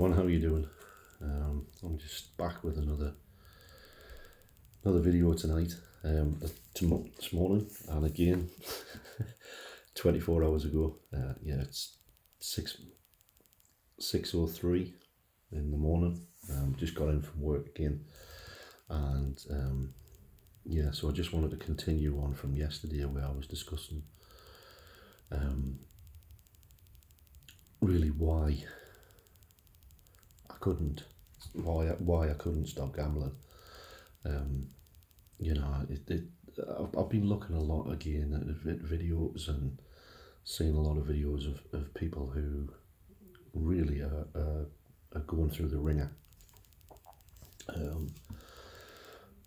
everyone, how are you doing? I'm just back with another video tonight, this morning, and again, 24 hours ago. It's 6:03 in the morning. Just got in from work again, and so I just wanted to continue on from yesterday, where I was discussing really why I couldn't stop gambling. I've been looking a lot again at videos and seeing a lot of videos of people who really are going through the ringer,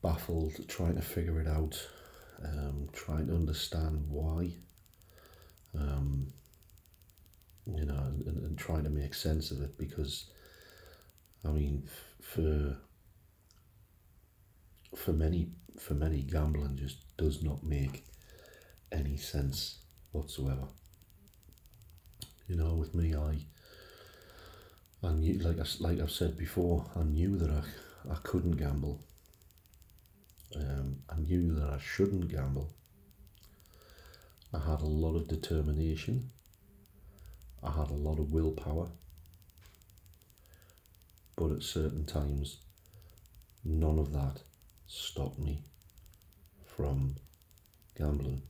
baffled, trying to figure it out, trying to understand why, and trying to make sense of it, because I mean, for many, gambling just does not make any sense whatsoever. With me, I knew, like I've said before, I knew that I couldn't gamble. I knew that I shouldn't gamble. I had a lot of determination. I had a lot of willpower. But at certain times, none of that stopped me from gambling.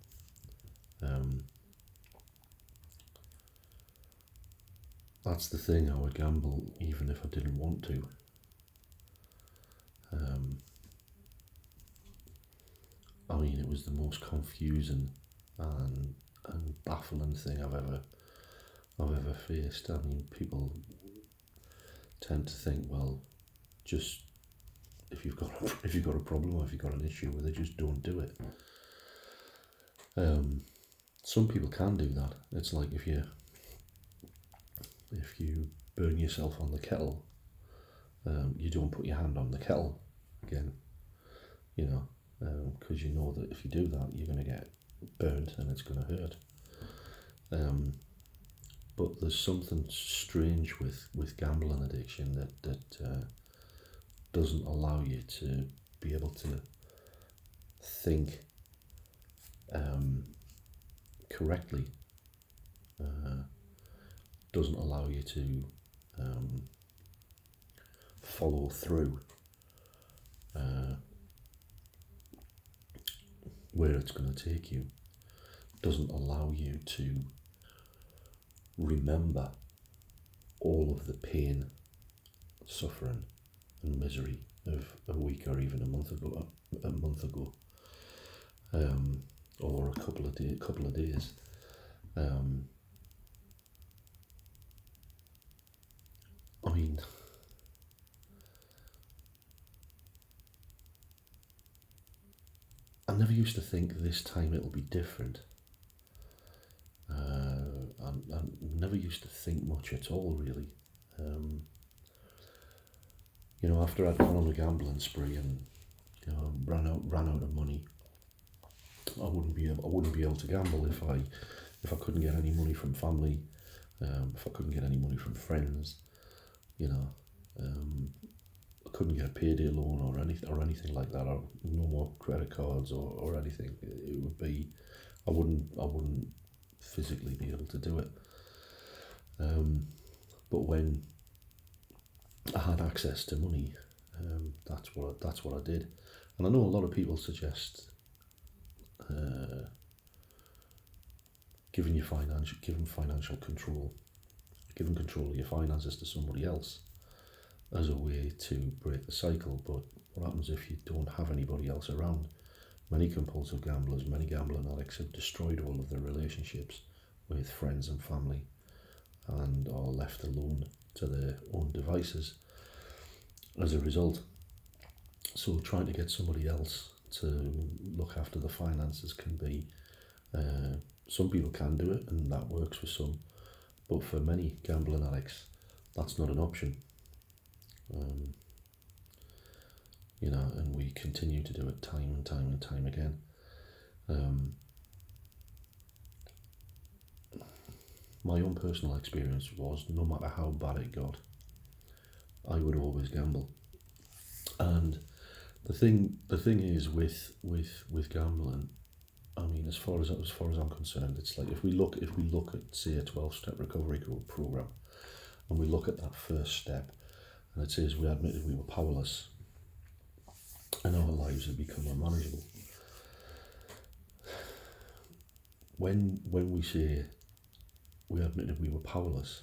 That's the thing, I would gamble even if I didn't want to. I mean, it was the most confusing and baffling thing I've ever faced. I mean, people tend to think, well, just if you've got a problem or if you've got an issue with it, just don't do it. Some people can do that. It's like if you burn yourself on the kettle, you don't put your hand on the kettle again, because you know that if you do that, you're going to get burnt and it's going to hurt. But there's something strange with gambling addiction that doesn't allow you to be able to think correctly. Doesn't allow you to follow through where it's going to take you. Doesn't allow you to remember all of the pain, suffering and misery of a week or even a month ago, or a couple of days. I mean, I never used to think this time it'll be different. I never used to think much at all, really. After I'd gone on a gambling spree and ran out of money, I wouldn't be able to gamble if I couldn't get any money from family, if I couldn't get any money from friends. I couldn't get a payday loan or anything like that, or no more credit cards or anything. It would be, I wouldn't physically be able to do it. But when I had access to money, that's what I did. And I know a lot of people suggest giving financial control, giving control of your finances to somebody else as a way to break the cycle. But what happens if you don't have anybody else around? Many compulsive gamblers, many gambling addicts have destroyed all of their relationships with friends and family and are left alone to their own devices as a result. So trying to get somebody else to look after the finances can be, some people can do it and that works for some, but for many gambling addicts that's not an option. And we continue to do it time and time again. My own personal experience was, no matter how bad it got, I would always gamble. And the thing is with gambling, I mean, as far as I'm concerned, it's like if we look at, say, a 12-step recovery program, and we look at that first step, and it says we admitted we were powerless and our lives had become unmanageable. When we say we admitted we were powerless,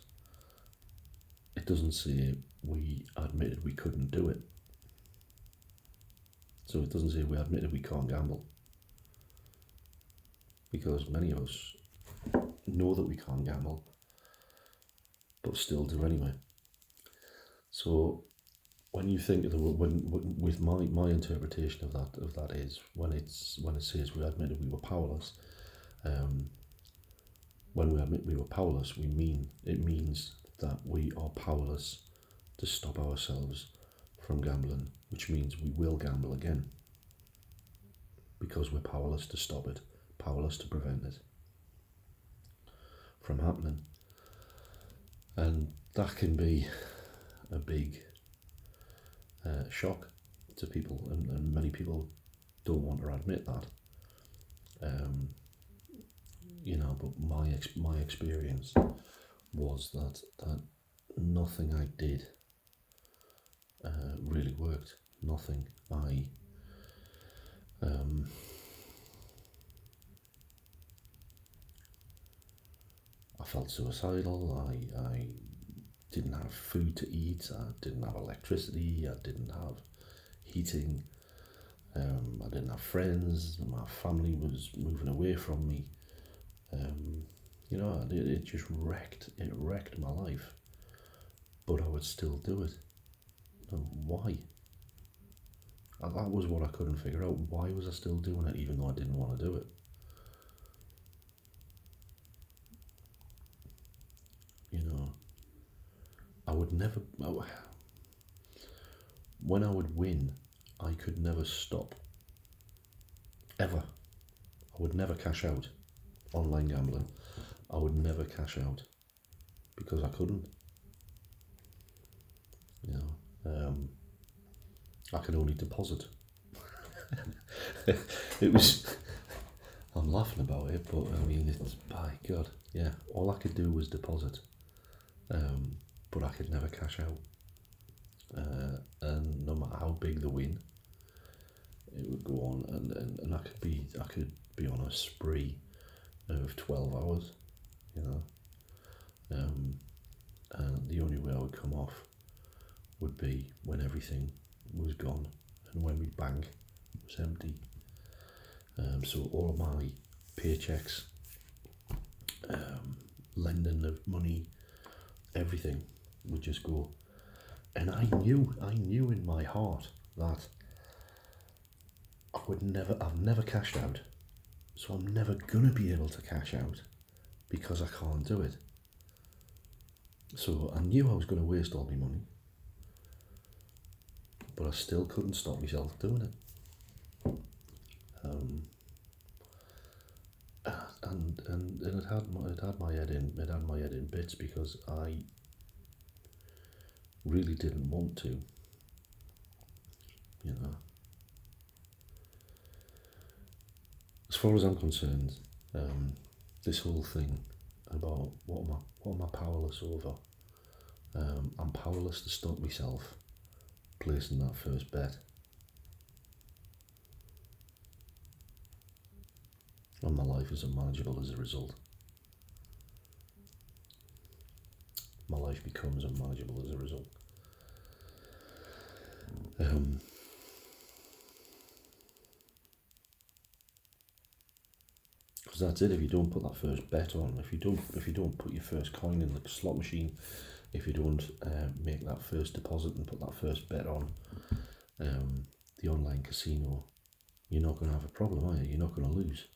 it doesn't say we admitted we couldn't do it. So it doesn't say we admitted we can't gamble, because many of us know that we can't gamble, but still do anyway. So when you think of the with my interpretation of that is when it says we admitted we were powerless, when we admit we were powerless, it means that we are powerless to stop ourselves from gambling, which means we will gamble again because we're powerless to stop it, powerless to prevent it from happening. And that can be a big shock to people, and many people don't want to admit that. But my experience was that nothing I did really worked. Nothing I felt suicidal. I didn't have food to eat. I didn't have electricity. I didn't have heating. I didn't have friends. My family was moving away from me. It just wrecked my life. But I would still do it. And why? That was what I couldn't figure out. Why was I still doing it even though I didn't want to do it? I would never. When I would win, I could never stop. Ever. I would never cash out. Online gambling, I would never cash out because I couldn't. I could only deposit. It was. I'm laughing about it, but I mean, it's by God, yeah. All I could do was deposit, but I could never cash out. And no matter how big the win, it would go on, and I could be on a spree of 12 hours, and the only way I would come off would be when everything was gone and when my bank was empty. So all of my paychecks, lending of money, everything would just go. And I knew in my heart that I've never cashed out, so I'm never gonna be able to cash out because I can't do it. So I knew I was gonna waste all my money, but I still couldn't stop myself doing it. And it had my head in bits because I really didn't want to. As far as I'm concerned, this whole thing about what am I powerless over? I'm powerless to stop myself placing that first bet. And my life is unmanageable as a result. My life becomes unmanageable as a result. Because that's it. If you don't put that first bet on, if you don't put your first coin in the slot machine, if you don't make that first deposit and put that first bet on the online casino, you're not going to have a problem, are you? You're not going to lose.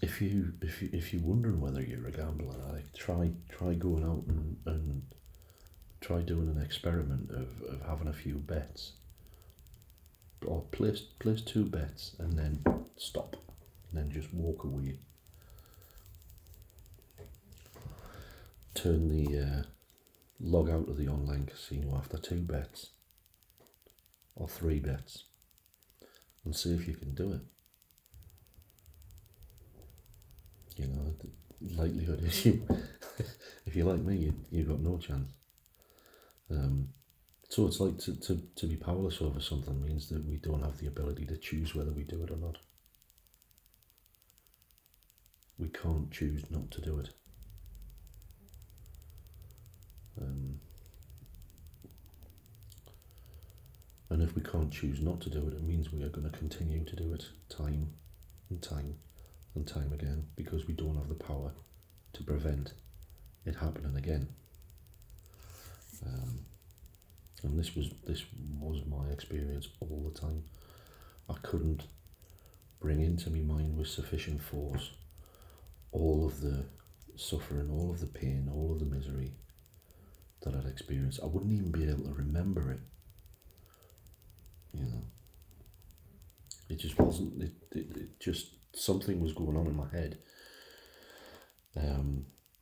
If you're wondering whether you're a gambler, try going out and try doing an experiment of having a few bets, or place 2 bets and then stop, and then just walk away turn the log out of the online casino after 2 bets or 3 bets and see if you can do it. You know, the likelihood is if you're like me, you've got no chance. So it's like to be powerless over something means that we don't have the ability to choose whether we do it or not. We can't choose not to do it. And if we can't choose not to do it, it means we are going to continue to do it time and time and time again because we don't have the power to prevent it happening again. And this was my experience all the time. I couldn't bring into my mind with sufficient force all of the suffering, all of the pain, all of the misery that I'd experienced. I wouldn't even be able to remember it. You know, it just wasn't. It just something was going on in my head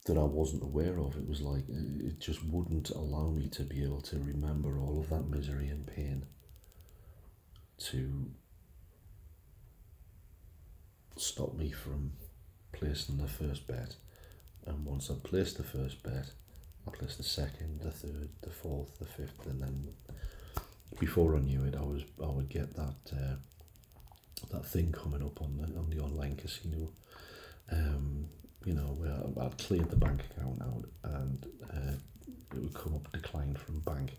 that I wasn't aware of. It was like it just wouldn't allow me to be able to remember all of that misery and pain to stop me from placing the first bet. And once I placed the first bet, I placed the second, the third, the fourth, the fifth, and then before I knew it, I would get that that thing coming up on the online casino. You know, where I'd cleared the bank account out and it would come up declined from bank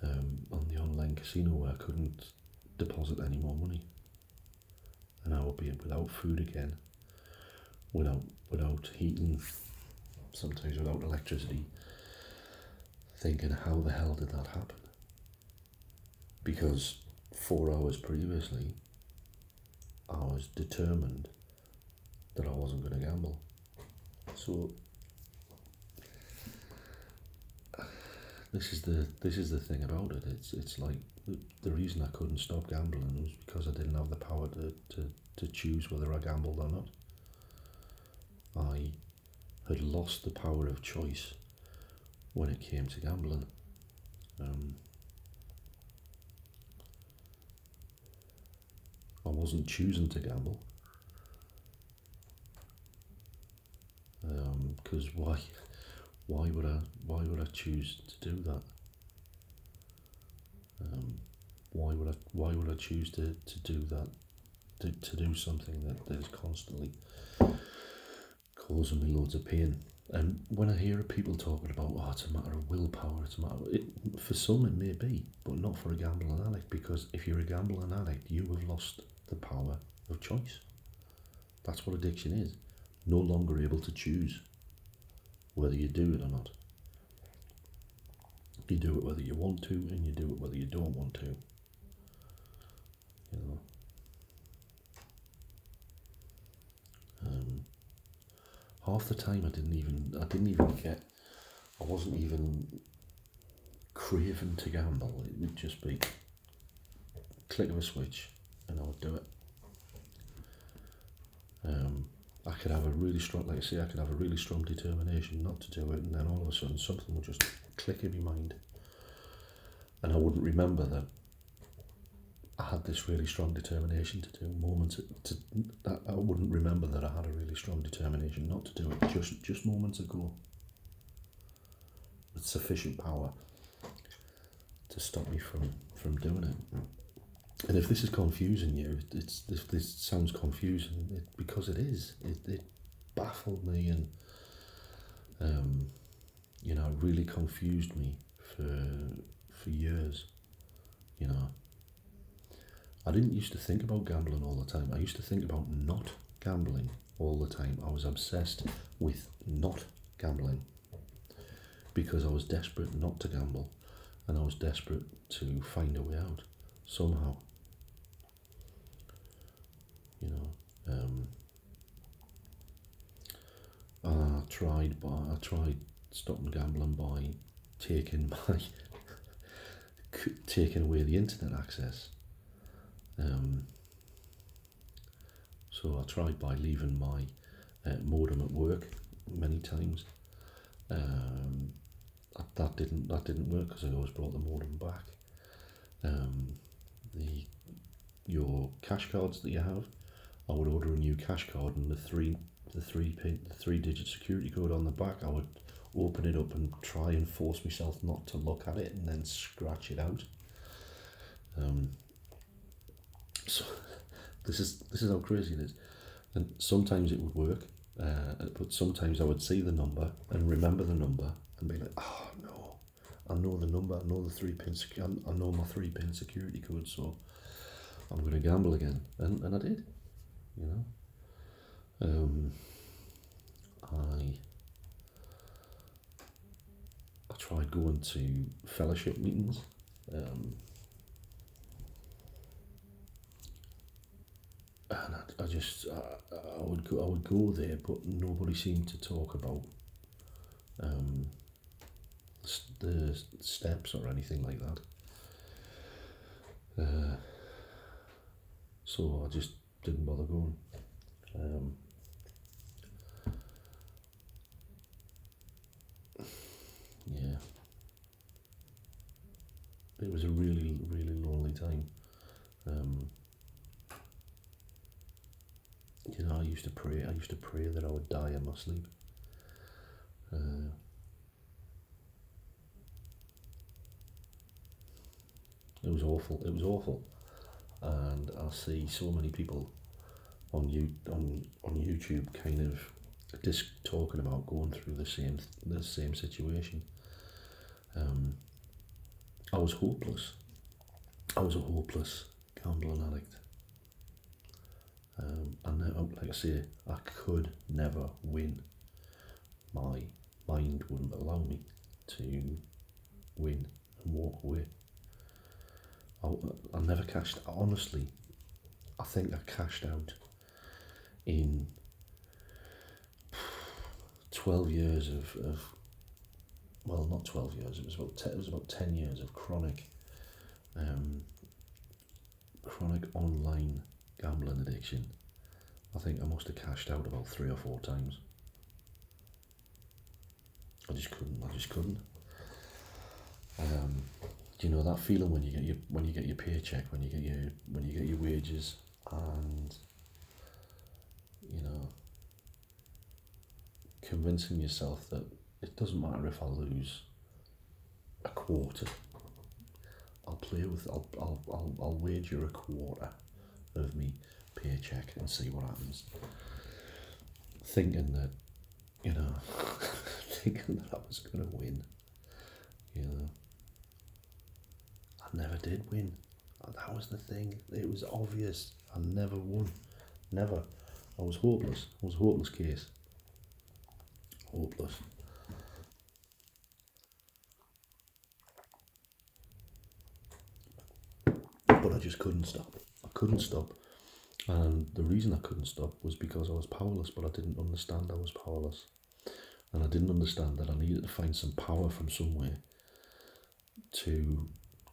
on the online casino where I couldn't deposit any more money, and I would be without food again, without heating, sometimes without electricity, thinking how the hell did that happen? Because 4 hours previously I was determined that I wasn't going to gamble. So this is the thing about it. It's like the reason I couldn't stop gambling was because I didn't have the power to choose whether I gambled or not. I had lost the power of choice when it came to gambling. I wasn't choosing to gamble. Because why would I choose to do that? Why would I choose to do that? To do something that is constantly causing me loads of pain. And when I hear people talking about, oh, it's a matter of willpower, for some it may be, but not for a gambling addict, because if you're a gambling addict, you have lost the power of choice. That's what addiction is. No longer able to choose whether you do it or not. You do it whether you want to, and you do it whether you don't want to. You know. Half the time I wasn't even craving to gamble. It would just be click of a switch and I would do it. I could have a really strong, like I say, I could have a really strong determination not to do it, and then all of a sudden something would just click in my mind, and I wouldn't remember that I had this really strong determination to do. That I wouldn't remember that I had a really strong determination not to do it just moments ago, with sufficient power to stop me from doing it. And if this is confusing you, if this sounds confusing, because it is. It baffled me, and you know, it really confused me for years. You know, I didn't used to think about gambling all the time. I used to think about not gambling all the time. I was obsessed with not gambling because I was desperate not to gamble, and I was desperate to find a way out somehow. You know, I tried stopping gambling by taking away the internet access. So I tried by leaving my modem at work many times. Um, that didn't work because I always brought the modem back. The your cash cards that you have, I would order a new cash card, and the 3 digit security code on the back, I would open it up and try and force myself not to look at it, and then scratch it out. So this is how crazy it is. And sometimes it would work, but sometimes I would see the number and remember the number and be like, oh no, I know the number, I know the 3 pin, I know my 3 pin security code, so I'm going to gamble again, and I did, you know. I tried going to fellowship meetings. And I would go there, but nobody seemed to talk about the steps or anything like that. So I just didn't bother going. Yeah, it was a really, really lonely time. I used to pray. I used to pray that I would die in my sleep. It was awful. It was awful. And I see so many people on YouTube kind of just talking about going through the same situation. I was hopeless. I was a hopeless gambling addict. And like I say, I could never win. My mind wouldn't allow me to win and walk away. I never cashed. Honestly, I think I cashed out in 12 years of well, not 12 years. It was about 10 years of chronic online gambling addiction. I think I must have cashed out about 3 or 4 times. I just couldn't. Do you know that feeling when you get your paycheck, when you get your wages, and you know, convincing yourself that it doesn't matter if I lose a quarter. I'll wager a quarter of me paycheck and see what happens. Thinking that, thinking that I was going to win. I never did win. That was the thing. It was obvious. I never won. Never. I was hopeless. I was a hopeless case. Hopeless. But I just couldn't stop. I couldn't stop. And the reason I couldn't stop was because I was powerless, but I didn't understand I was powerless. And I didn't understand that I needed to find some power from somewhere to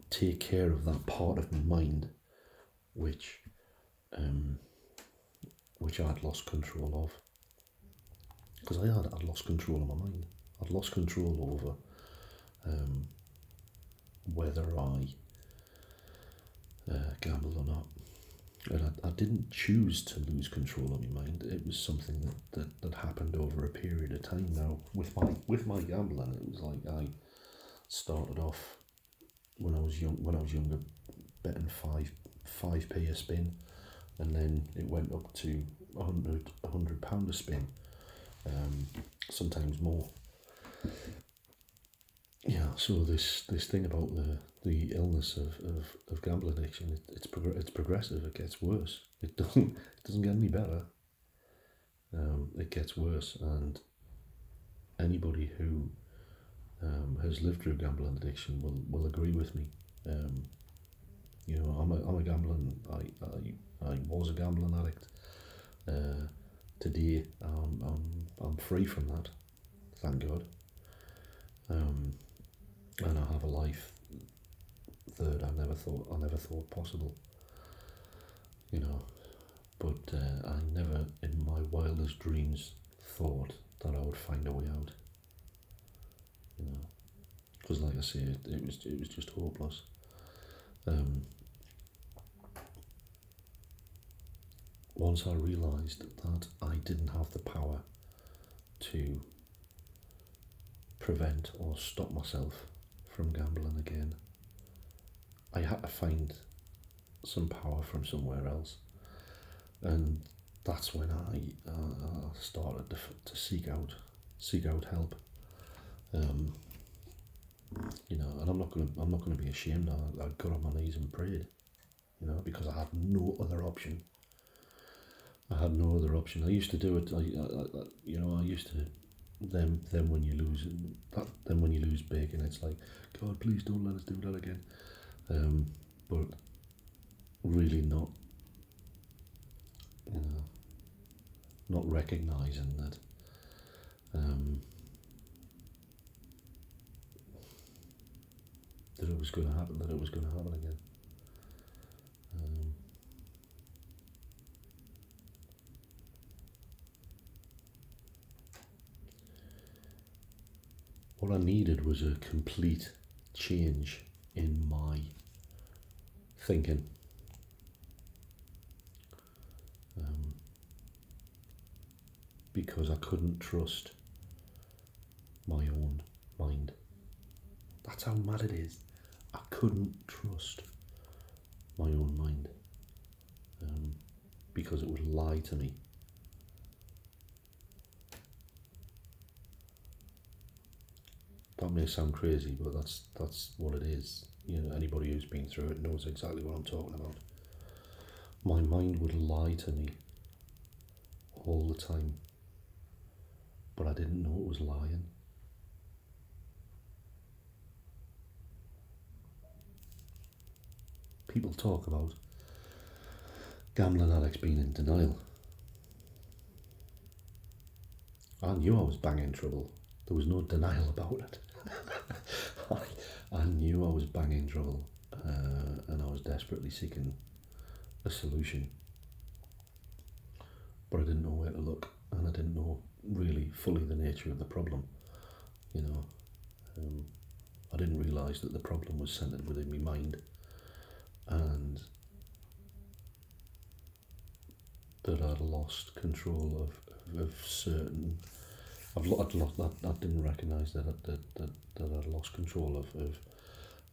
take care of that part of my mind which I'd lost control of. Because I'd lost control of my mind. I'd lost control over whether I gambled or not. And I didn't choose to lose control of my mind. It was something that happened over a period of time. Now, with my gambling, it was like I started off when I was younger, betting five p a spin, and then it went up to £100 a spin, sometimes more. Yeah, so this thing about the illness of gambling addiction, it's progressive. It gets worse. It doesn't get any better. It gets worse, and anybody who has lived through gambling addiction will agree with me. I'm a gambling. I was a gambling addict. Today, I'm free from that. Thank God. And I have a life that I never thought possible. But I never, in my wildest dreams, thought that I would find a way out. you know, because like I say, it was just hopeless. Um, once I realised that I didn't have the power to prevent or stop myself from gambling again, I had to find some power from somewhere else, and that's when I started to seek out help. Um, you know, and I'm not gonna be ashamed. I got on my knees and prayed, you know, because I had no other option. I had no other option. I used to do it. You know, I used to. Then when you lose that, then when you lose big, and it's like, God, please don't let us do that again. But really not, you know, not recognizing that. That it was going to happen. That it was going to happen again. What I needed was a complete change in my thinking. Because I couldn't trust my own mind. That's how mad it is. I couldn't trust my own mind because it would lie to me. That may sound crazy, but that's what it is. You know, anybody who's been through it knows exactly what I'm talking about. My mind would lie to me all the time, but I didn't know it was lying. People talk about gambling addicts being in denial. I knew I was banging trouble. There was no denial about it. I knew I was banging trouble, and I was desperately seeking a solution. But I didn't know where to look, and I didn't know really fully the nature of the problem. You know, I didn't realise that the problem was centred within my mind, and that I'd lost control of certain. I didn't recognise that I'd lost control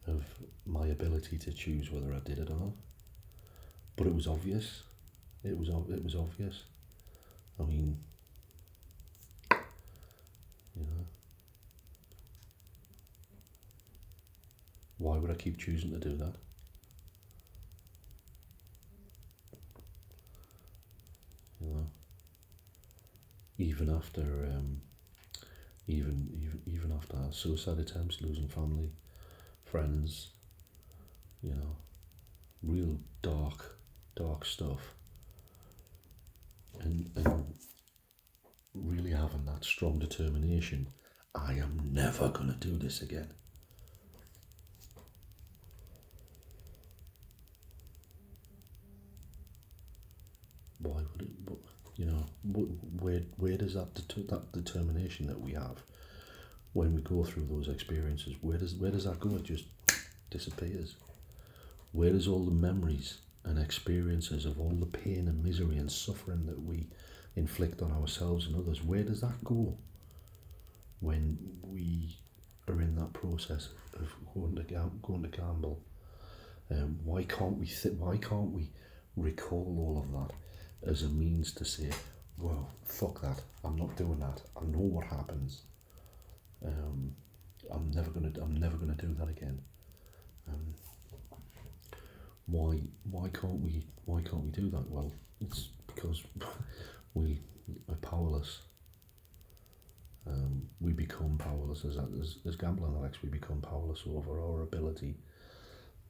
of my ability to choose whether I did it or not. But it was obvious. It was obvious. I mean, you know, why would I keep choosing to do that? You know, even after even after suicide attempts, losing family, friends, you know, real dark stuff, and really having that strong determination. I am never gonna do this again. Why would it? You know, where does that determination that we have when we go through those experiences? Where does that go? It just disappears. Where does all the memories and experiences of all the pain and misery and suffering that we inflict on ourselves and others? Where does that go when we are in that process of going to gamble? Why can't we recall all of that as a means to say, well, fuck that, I'm not doing that. I know what happens. I'm never gonna do that again. Why can't we do that? Well, it's because we are powerless. We become powerless as gambling addicts. We become powerless over our ability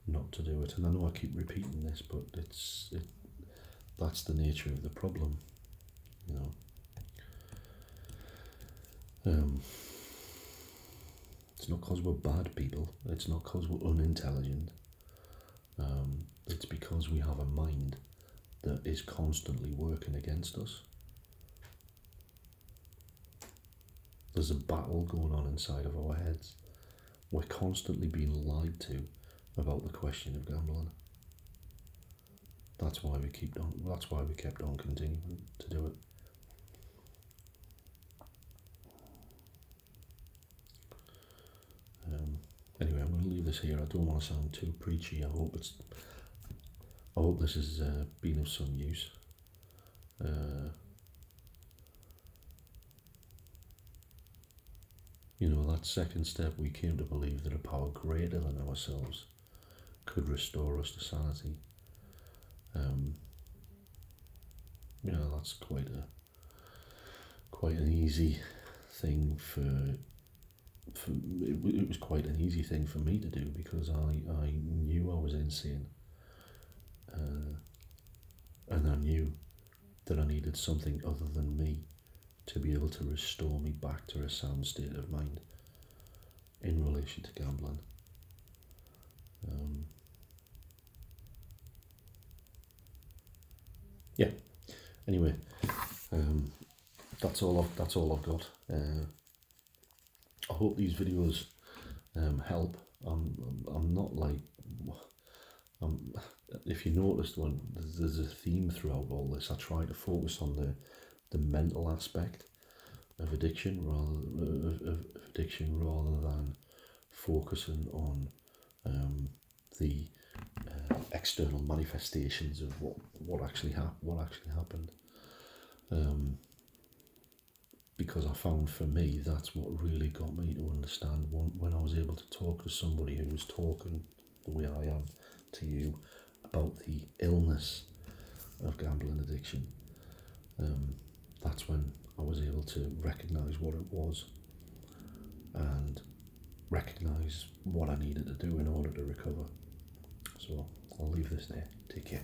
not to do it. And I know I keep repeating this, but that's the nature of the problem, you know. It's not because we're bad people. It's not because we're unintelligent. It's because we have a mind that is constantly working against us. There's a battle going on inside of our heads. We're constantly being lied to about the question of gambling. That's why we kept on continuing to do it. Anyway, I'm going to leave this here. I don't want to sound too preachy. I hope this has been of some use. That second step, we came to believe that a power greater than ourselves could restore us to sanity. That's quite an easy thing it was quite an easy thing for me to do, because I knew I was insane, and I knew that I needed something other than me to be able to restore me back to a sound state of mind in relation to gambling. Yeah. Anyway, that's all I've got. I hope these videos help. I'm not like, if you noticed, there's a theme throughout all this. I try to focus on the mental aspect of addiction rather than focusing on the external manifestations of what actually happened. Because I found, for me, that's what really got me to understand when I was able to talk to somebody who was talking the way I am to you about the illness of gambling addiction. That's when I was able to recognise what it was and recognise what I needed to do in order to recover. So I'll leave this there. Take care.